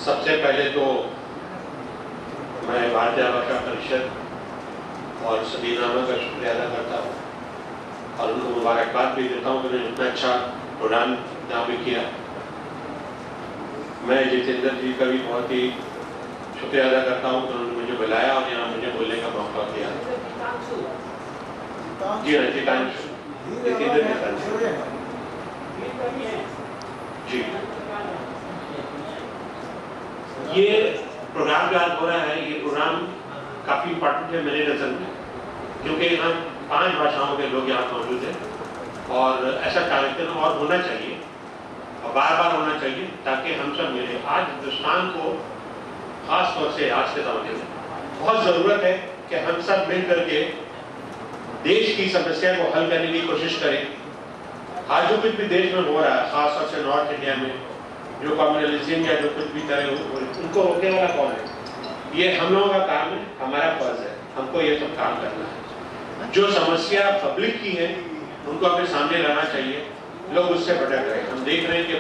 سب سے پہلے تو میں بھارتیہ بھاشا پریشد اور صدی نامہ کا شکریہ ادا کرتا ہوں اور ان کو مبارکباد بھی دیتا ہوں کہ انہوں نے اتنا اچھا پروگرام یہاں بھی کیا. میں جتیندر جی کا بھی بہت ہی شکریہ ادا کرتا ہوں کہ انہوں نے مجھے بلایا اور یہاں مجھے بولنے کا موقع دیا. جی ہاں جتیندر جی یہ پروگرام جو آج ہو رہا ہے یہ پروگرام کافی امپورٹنٹ ہے میرے نظر میں, کیونکہ یہاں 5 بھاشاؤں کے لوگ یہاں موجود ہیں اور ایسا کارکرم اور ہونا چاہیے اور بار بار ہونا چاہیے تاکہ ہم سب ملے. آج ہندوستان کو خاص طور سے آج کے زمانے میں بہت ضرورت ہے کہ ہم سب مل کر کے دیش کی سمسیا کو حل کرنے کی کوشش کریں. آج جو کچھ بھی دیش میں ہو رہا ہے خاص طور سے نارتھ انڈیا میں جو کمیونلزم یا جو کچھ بھی طرح ان کو روکنے والا کون ہے؟ یہ ہم لوگوں کا کام ہے, ہمارا فرض ہے, ہم کو یہ سب کام کرنا ہے. جو سمسیا پبلک کی ہے ان کو اپنے سامنے لانا چاہیے, لوگ اس سے بھٹک رہے ہیں. ہم دیکھ رہے ہیں کہ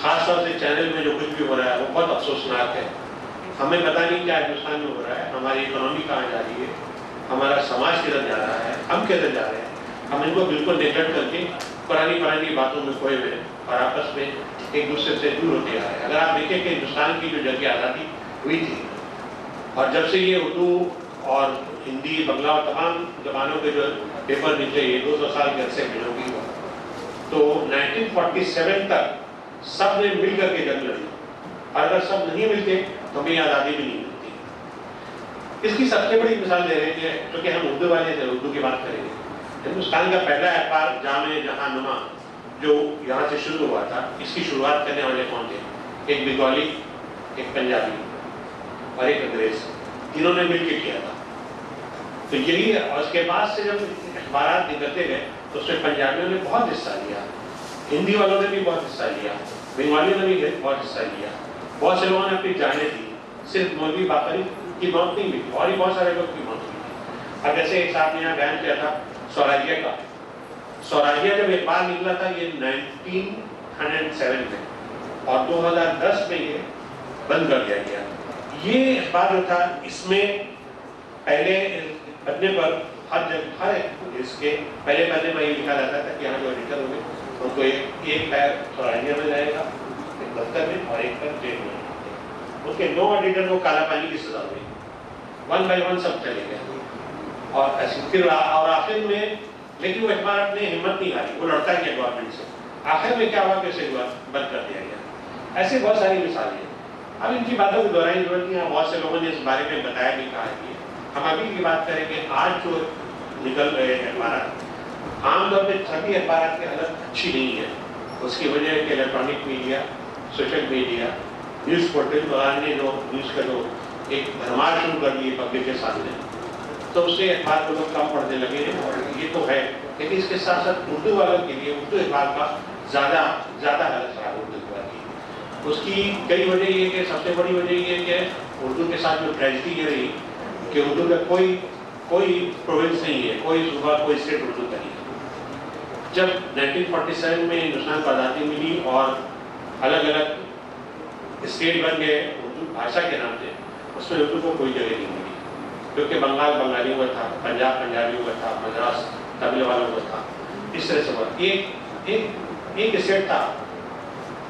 خاص طور سے چینل میں جو کچھ بھی ہو رہا ہے وہ بہت افسوسناک ہے. ہمیں پتہ نہیں کیا ہندوستان میں ہو رہا ہے, ہماری اکنامی کہاں جا رہی ہے, ہمارا سماج کدھر جا رہا ہے, ہم کدھر جا رہے ہیں. ہم ان کو بالکل نیگلیکٹ کر کے پرانی باتوں میں کھوئے ہوئے اور آپس میں ایک دوسرے سے دور ہوتے آ رہے ہیں. اگر آپ دیکھیں کہ ہندوستان کی جو جنگ آزادی ہوئی تھی اور جب سے یہ اردو اور ہندی بنگلہ اور تمام زبانوں کے جو پیپر نکلے یہ 200 سال کے عرصے میں جو بھی ہوا تو 1947 تک سب نے مل کر کے جنگ لڑی, اور اگر سب نہیں ملتے تو ہمیں آزادی بھی نہیں ملتی. اس کی سب سے بڑی مثال دے رہے ہیں کیونکہ ہم اردو والے تھے, اردو کی بات کریں گے. ہندوستان کا پہلا اخبار جامع جہاں نما جو یہاں سے شروع ہوا تھا, اس کی شروعات کرنے والے کون تھے؟ ایک بنگالی, ایک پنجابی اور ایک انگریز, تینوں نے مل کے کیا تھا. تو یہی ہے. اور اس کے بعد سے جب اخبارات نکلتے گئے تو اس میں پنجابیوں نے بہت حصہ لیا, ہندی والوں نے بھی بہت حصہ لیا, بنگالیوں نے بھی بہت حصہ لیا, بہت سے لوگوں نے اپنی جانیں دی. صرف مولوی باقری کی موت نہیں ہوئی اور بھی بہت سارے لوگ کی موت ہوئی. اب جیسے ایک صاحب نے یہاں بیان کیا تھا سوراجیہ کا, سوراجیہ جب اخبار نکلا تھا یہ 1907 میں اور 2010 میں یہ بند کر دیا گیا. یہ اخبار جو تھا اس میں پہلے پنے پر ہر اس کے پہلے پنے میں یہ لکھا جاتا تھا کہ یہاں جو ایڈیٹر ہوگے ان کو ایک پیر سوراجیہ میں جائے گا, ایک دفتر میں, اور ایک پیر جیل میں. اس کے 9 ایڈیٹر کو کالا پانی کی سزا ہوئی, 1 بائی 1 سب چلے گئے. اور پھر اور آخر میں لیکن وہ اخبار اپنے ہمت نہیں ہاری, وہ لڑتا گیا گورنمنٹ سے. آخر میں کیا ہوا کہ اسے بند کر دیا گیا. ایسے بہت ساری مثالیں ہیں. اب ان کی باتوں کو دہرانے کی ضرورت نہیں ہے, بہت سے لوگوں نے اس بارے میں بتایا بھی کہا ہے. ہم ابھی کی بات کریں کہ آج جو نکل رہے ہیں اخبارات عام طور پہ سبھی اخبارات کے حالت اچھی نہیں ہے. اس کی وجہ ہے کہ electronic media, social media, news portal وغیرہ نے جو نیوز کا جو ایک بھرمار شروع کر دی پبلک کے سامنے, تو اس سے اخبار کو لوگ کم پڑھنے لگے ہیں. اور یہ تو ہے لیکن اس کے ساتھ ساتھ اردو والوں کے لیے اردو اخبار کا زیادہ حالت خراب اردو اخبار کی. اس کی کئی وجہ یہ کہ سب سے بڑی وجہ یہ کہ اردو کے ساتھ جو ٹریجڈی یہ رہی کہ اردو کا کوئی پروونس نہیں ہے, کوئی صوبہ کوئی اسٹیٹ اردو کا نہیں ہے. جب 1947 میں ہندوستان کو آزادی ملی اور الگ الگ اسٹیٹ بن گئے اردو بھاشا کے نام سے, اس میں اردو کو کوئی جگہ نہیں ملی, کیونکہ بنگال بنگالیوں کا تھا, پنجاب پنجابیوں کا تھا, مدراس تمل والوں کا تھا. اس طرح سے ہوا. ایک اسٹیٹ تھا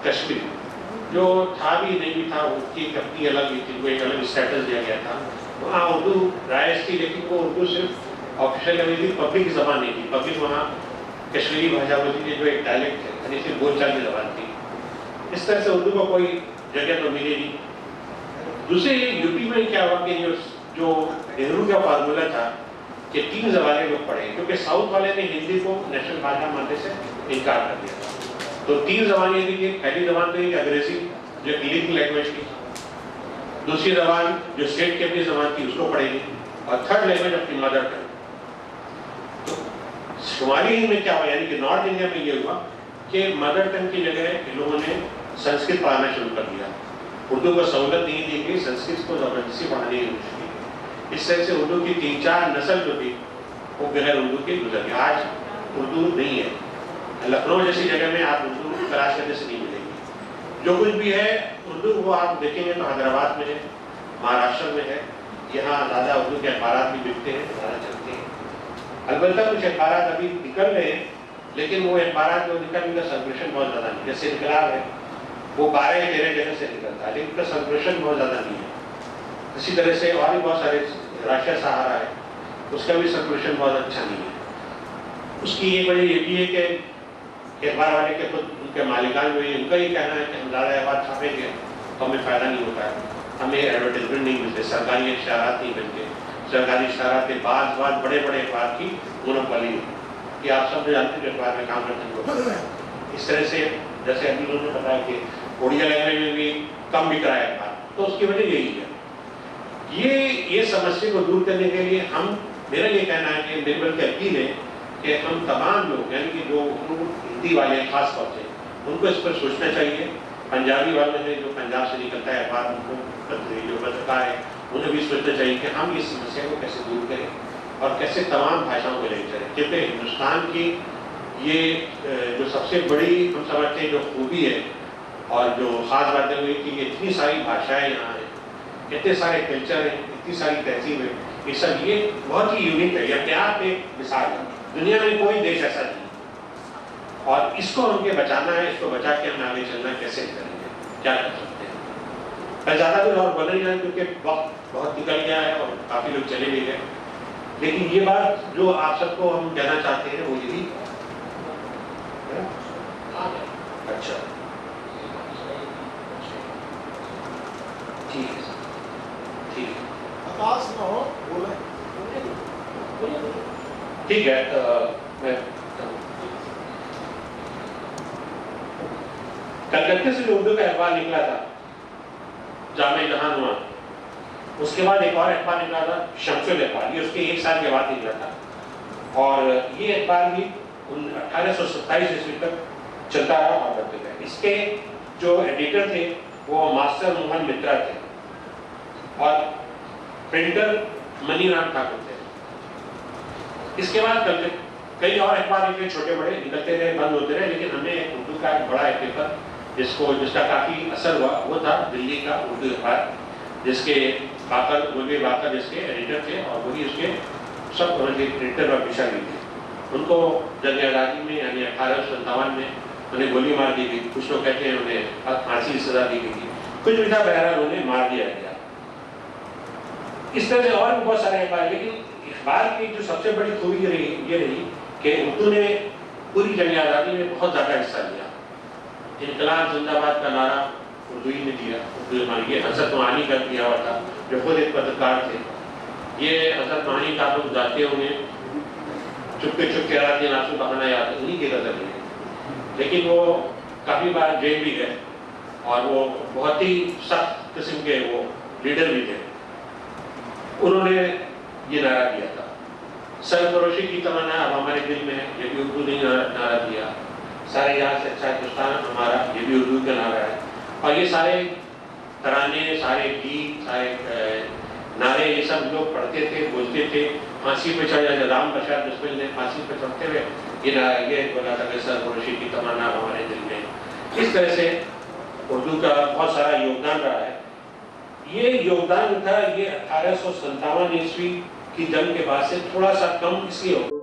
کشمیر جو تھا بھی نہیں بھی تھا, اس کی اپنی الگ تھی, کو ایک الگ اسٹیٹس دیا گیا تھا. وہاں اردو رائج تھی لیکن وہ اردو صرف آفیشیل لینگویج تھی, پبلک زبان نہیں تھی. پبلک وہاں کشمیری بھاشا ہوتی تھی جو ایک ڈائلیکٹ ہے, یعنی صرف بول چال کی زبان تھی. اس طرح سے اردو کو کوئی جگہ تو ملے نہیں. دوسرے یو پی میں کیا ہوا کہ جو نہرو کا فارمولا تھا کہ 3 زبانیں لوگ پڑھیں, کیونکہ ساؤتھ والے نے ہندی کو نیشنل بھاشا ماننے سے انکار کر دیا تھا. تو 3 زبانیں دی. پہلی زبان تو یہ انگریزی جو لیگل لینگویج تھی, دوسری زبان جو اسٹیٹ کی اپنی زبان تھی اس کو پڑھیں گے, اور 3rd لینگویج اپنی مدر ٹنگ. تو شمالی ہند میں کیا ہوا, یعنی کہ نارتھ انڈیا میں یہ ہوا کہ مدر ٹنگ کی جگہ ان لوگوں نے سنسکرت پڑھانا شروع کر دیا. اردو کو سہولت نہیں دی گئی, سنسکرت کو زبردستی پڑھانے کی کوشش کی. اس طرح سے اردو کی 3-4 نسل جو تھی وہ بغیر اردو کے گزر گئی. آج اردو نہیں ہے. لکھنؤ جیسی جگہ میں آپ اردو تلاش کرنے سے نہیں ملے گی. جو کچھ بھی ہے اردو وہ آپ دیکھیں گے تو حیدرآباد میں ہے، مہاراشٹر میں ہے، یہاں زیادہ اردو کے اخبارات بھی بکتے ہیں، زیادہ چلتے ہیں. البتہ کچھ اخبارات ابھی نکل رہے ہیں لیکن وہ اخبارات جو نکل ان کا سرکولیشن بہت زیادہ نہیں. جیسے انقلاب ہے وہ 12-13 جگہ سے نکلتا ہے لیکن ان کا سرکولیشن بہت زیادہ نہیں ہے. اسی طرح سے اور بھی بہت سارے راشٹریہ سہارا ہے، اس کا بھی سرکولیشن بہت اچھا نہیں ہے. اس کی ایک وجہ یہ بھی ہے کہ اخبار والے کے خود ان کے مالکان جو ہے ان کا یہ کہنا ہے کہ ہم زیادہ اخبار چھاپیں گے تو ہمیں فائدہ نہیں ہوتا ہے، ہمیں ایڈورٹیزمنٹ نہیں ملتے، سرکاری اشتہارات نہیں ملتے. سرکاری اشتہارات کے بعض بڑے بڑے اخبار کی مونوپولی ہے کہ آپ سب جانتے ہیں اخبار میں کام کرتے ہیں. اس طرح سے جیسے ابھی انہوں نے بتایا کہ اڑیا لینگویج میں بھی کم بک رہا ہے اخبار، تو اس کی وجہ یہی ہے. یہ سمسیا کو دور کرنے کے لیے میرا یہ کہنا ہے کہ میری بلکہ اپیل ہے کہ ہم تمام لوگ یعنی کہ جو ہندی والے خاص طور سے ان کو اس پر سوچنا چاہیے. پنجابی والے ہیں جو پنجاب سے نکلتا ہے اخبار، ان کو جو پترکار ہے انہیں بھی سوچنا چاہیے کہ ہم اس سمسیا کو کیسے دور کریں اور کیسے تمام بھاشاؤں کو لے چلیں. کیونکہ ہندوستان کی یہ جو سب سے بڑی ہم سمجھتے ہیں جو خوبی ہے اور جو خاص باتیں ہوئی کہ یہ اتنی ساری بھاشائیں یہاں ہیں، اتنے سارے کلچر ہیں، اتنی ساری تہذیب ہے، یہ سب یہ بہت ہی یونیک ہے. یہ اپنے آپ ایک مثال ہے، دنیا میں کوئی دیش ایسا نہیں. اور اس کو ہم کے بچانا ہے، اس کو بچا کے ہم آگے چلنا کیسے کریں گے، کیا کر سکتے ہیں. میں زیادہ کچھ اور بولنا نہیں چاہتا کیونکہ وقت بہت نکل گیا ہے اور کافی لوگ چلے بھی گئے. لیکن یہ بات جو آپ سب کو ہم کہنا چاہتے ہیں وہ یہی اچھا ٹھیک ہے ٹھیک ہے. میں کلکتے سے جو اردو کا اخبار نکلا تھا جامع جہاں نما، اس کے بعد ایک اور اخبار نکلا تھا شمس الاخبار، یہ اس کے 1 سال کے بعد نکلا تھا. اور یہ اخبار بھی 1827 عیسوی تک چلتا رہا اور بڑھتے گئے. اس کے جو ایڈیٹر تھے وہ ماسٹر موہن مترا تھے اور پرنٹر منی رام ٹھاکر تھے. اس کے بعد کئی اور اخبار نکلے، چھوٹے بڑے نکلتے رہے، بند ہوتے رہے، لیکن ہم نے اردو کا ایک بڑا ایک پیپر جس کا کافی اثر ہوا وہ تھا دلی کا اردو اخبار، جس کے باقر جس کے ایڈیٹر تھے اور وہی اس کے سب پرنٹر اور پشا بھی تھے. ان کو جنگ آزادی میں یعنی 1857 میں انہیں گولی مار دی گئی. کچھ لوگ کہتے ہیں انہیں پھانسی کی سزا دی گئی تھی، کچھ بھی تھا، بہرحال انہیں مار دیا گیا. اس طرح سے اور بھی بہت سارے اخبار، لیکن اخبار کی جو سب سے بڑی خوبی یہ رہی کہ اردو نے پوری جنگ آزادی میں بہت زیادہ حصہ لیا. انقلاب زندہ باد کا نعرہ اردو ہی نے دیا. یہ حضرت معانی کا دیا ہوا تھا جو خود ایک پترکار تھے. یہ حضرت معانی کا آپ لوگ جاتے ہوں گے، چپکے رات دن آنسو بہانا یاد ہے، انہیں کی غزل ہے. لیکن وہ کافی بار جیل بھی گئے اور وہ بہت ہی سخت قسم کے وہ لیڈر بھی تھے. انہوں نے یہ نعرہ دیا تھا سرفروشی کی تمنا اب ہمارے دل میں ہے، یہ بھی اردو نے نعرہ دیا. سارے یہاں سے اچھا ہندوستان ہمارا، یہ بھی اردو کا نعرہ ہے. اور یہ سارے ترانے، سارے گیت، سارے نعرے یہ سب لوگ پڑھتے تھے، بولتے تھے. پھانسی پہ چڑھ جاتے، رام پرساد بسمل نے پھانسی پہ چڑھتے ہوئے یہ بولا تھا کہ سرفروشی کی تمنا اب ہمارے دل میں. اس طرح سے اردو کا بہت سارا یوگدان رہا ہے. یہ یوگدان تھا یہ 1857 عیسوی کی جنگ کے بعد سے تھوڑا سا کم اس لیے ہو